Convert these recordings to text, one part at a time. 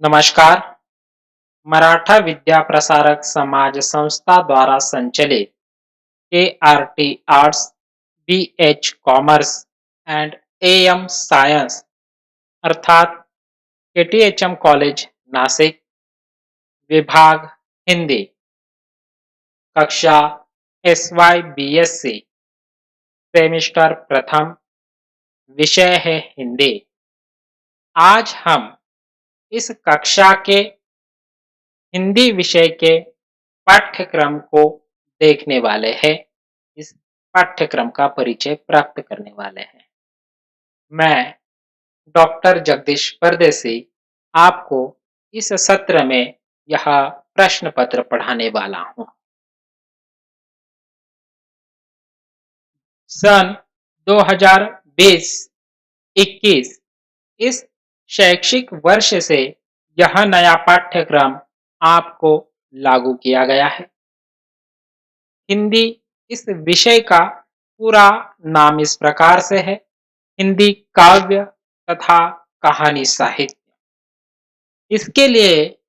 नमस्कार। मराठा विद्या प्रसारक समाज संस्था द्वारा संचालित KRT arts, BH commerce and AM science अर्थात KTHM कॉलेज नासिक, विभाग हिंदी, कक्षा SY BSc, सेमिस्टर प्रथम, विषय है हिंदी। आज हम इस कक्षा के हिंदी विषय के पाठ्यक्रम को देखने वाले हैं। इस पाठ्यक्रम का परिचय प्राप्त करने वाले हैं। मैं डॉक्टर जगदीश परदेसी आपको इस सत्र में यह प्रश्न पत्र पढ़ाने वाला हूं। सन 2020-21 इस शैक्षिक वर्ष से यह नया पाठ्यक्रम आपको लागू किया गया है। हिंदी इस विषय का पूरा नाम इस प्रकार से है: हिंदी काव्य तथा कहानी साहित्य। इसके लिए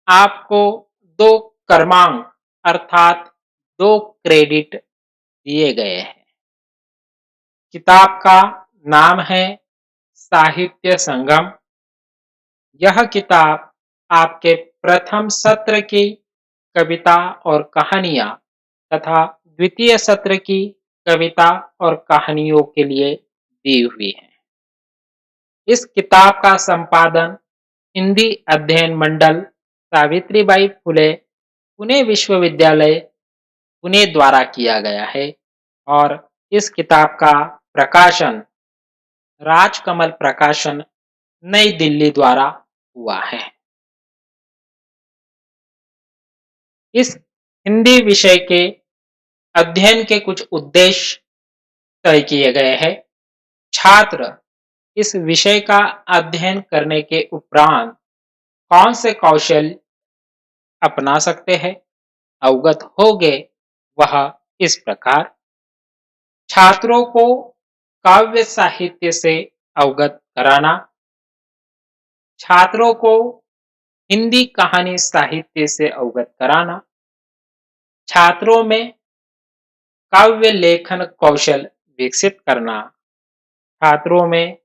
आपको 2 क्रमांक अर्थात 2 क्रेडिट दिए गए हैं। किताब का नाम है साहित्य संगम। यह किताब आपके प्रथम सत्र की कविता और कहानियां तथा द्वितीय सत्र की कविता और कहानियों के लिए दी हुई है। इस किताब का संपादन हिंदी अध्ययन मंडल सावित्रीबाई फुले पुणे विश्वविद्यालय पुणे द्वारा किया गया है और इस किताब का प्रकाशन राजकमल प्रकाशन नई दिल्ली द्वारा हुआ है। इस हिंदी विषय के अध्ययन के कुछ उद्देश्य तय किए गए हैं। छात्र इस विषय का अध्ययन करने के उपरांत कौन से कौशल अपना सकते हैं, अवगत होंगे, वह इस प्रकार: छात्रों को काव्य साहित्य से अवगत कराना, छात्रों को हिंदी कहानी साहित्य से अवगत कराना, छात्रों में काव्य लेखन कौशल विकसित करना, छात्रों में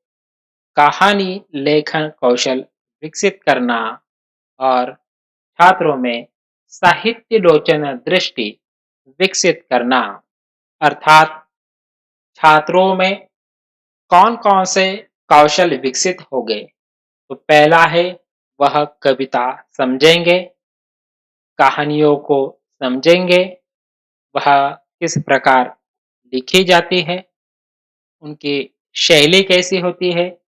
कहानी लेखन कौशल विकसित करना और छात्रों में साहित्य लोचन दृष्टि विकसित करना। अर्थात छात्रों में कौन कौन से कौशल विकसित होंगे, तो पहला है वह कविता समझेंगे, कहानियों को समझेंगे, वह किस प्रकार लिखी जाती है, उनकी शैली कैसी होती है,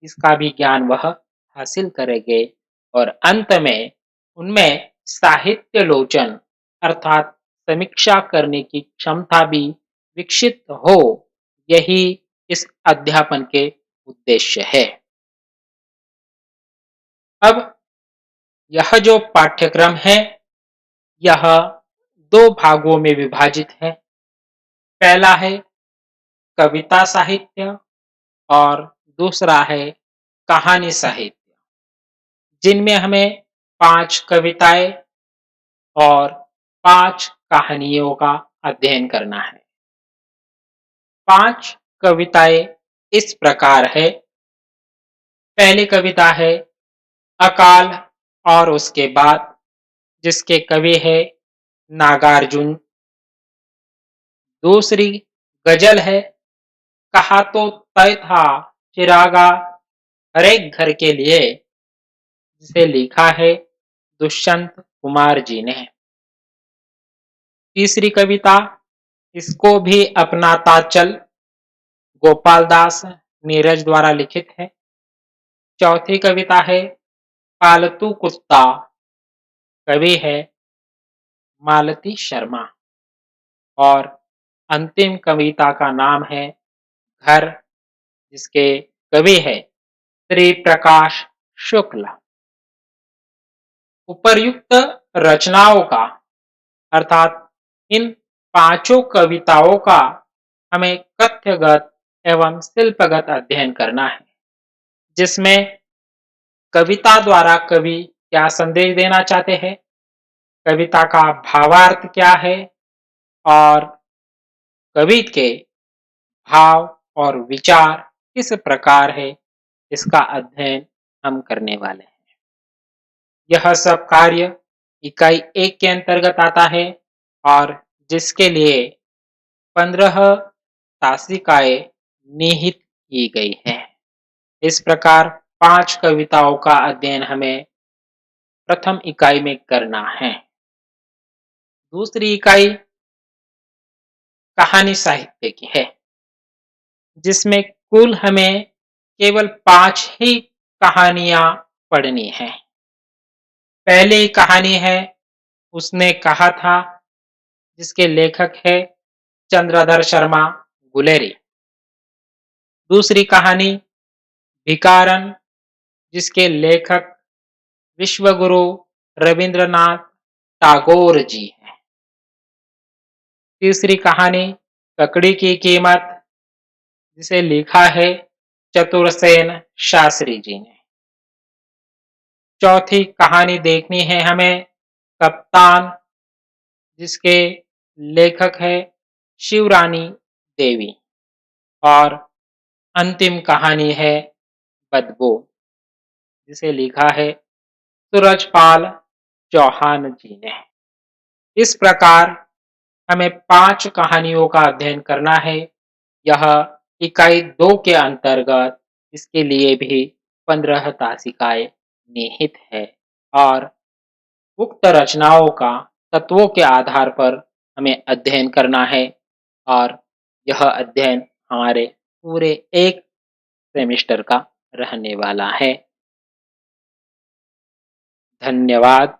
इसका भी ज्ञान वह हासिल करेंगे और अंत में उनमें साहित्य लोचन अर्थात समीक्षा करने की क्षमता भी विकसित हो। यही इस अध्यापन के उद्देश्य है। अब यह जो पाठ्यक्रम है यह 2 भागों में विभाजित है। पहला है कविता साहित्य और दूसरा है कहानी साहित्य, जिनमें हमें 5 कविताएं और 5 कहानियों का अध्ययन करना है। 5 कविताएं इस प्रकार है। पहली कविता है अकाल और उसके बाद, जिसके कवि है नागार्जुन। दूसरी गजल है कहा तो तय था चिरागा हर एक घर के लिए, जिसे लिखा है दुष्यंत कुमार जी ने। तीसरी कविता इसको भी अपनाता चल गोपाल दास नीरज द्वारा लिखित है। चौथी कविता है पालतू कुत्ता, कवि है मालती शर्मा। और अंतिम कविता का नाम है घर, जिसके कवि है श्री प्रकाश शुक्ल। उपर्युक्त रचनाओं का अर्थात इन 5 कविताओं का हमें कथ्यगत एवं शिल्पगत अध्ययन करना है, जिसमें कविता द्वारा कवि क्या संदेश देना चाहते हैं, कविता का भावार्थ क्या है और कवि के भाव और विचार किस प्रकार है, इसका अध्ययन हम करने वाले हैं। यह सब कार्य इकाई 1 के अंतर्गत आता है और जिसके लिए 15 तासिकाएं निहित की गई हैं। इस प्रकार 5 कविताओं का अध्ययन हमें प्रथम इकाई में करना है। दूसरी इकाई कहानी साहित्य की है, जिसमें कुल हमें केवल 5 ही कहानियां पढ़नी है। पहली कहानी है उसने कहा था, जिसके लेखक है चंद्रधर शर्मा गुलेरी। दूसरी कहानी भिकारन, जिसके लेखक विश्वगुरु रविंद्रनाथ टैगोर जी हैं। तीसरी कहानी ककड़ी की कीमत, जिसे लिखा है चतुरसेन शास्त्री जी ने। चौथी कहानी देखनी है हमें कप्तान, जिसके लेखक है शिवरानी देवी। और अंतिम कहानी है बदबू, जिसे लिखा है सूरजपाल चौहान जी ने। इस प्रकार हमें 5 कहानियों का अध्ययन करना है। यह इकाई 2 के अंतर्गत इसके लिए भी 15 तासिकाएं निहित है और उक्त रचनाओं का तत्वों के आधार पर हमें अध्ययन करना है और यह अध्ययन हमारे पूरे 1 सेमेस्टर का रहने वाला है। धन्यवाद।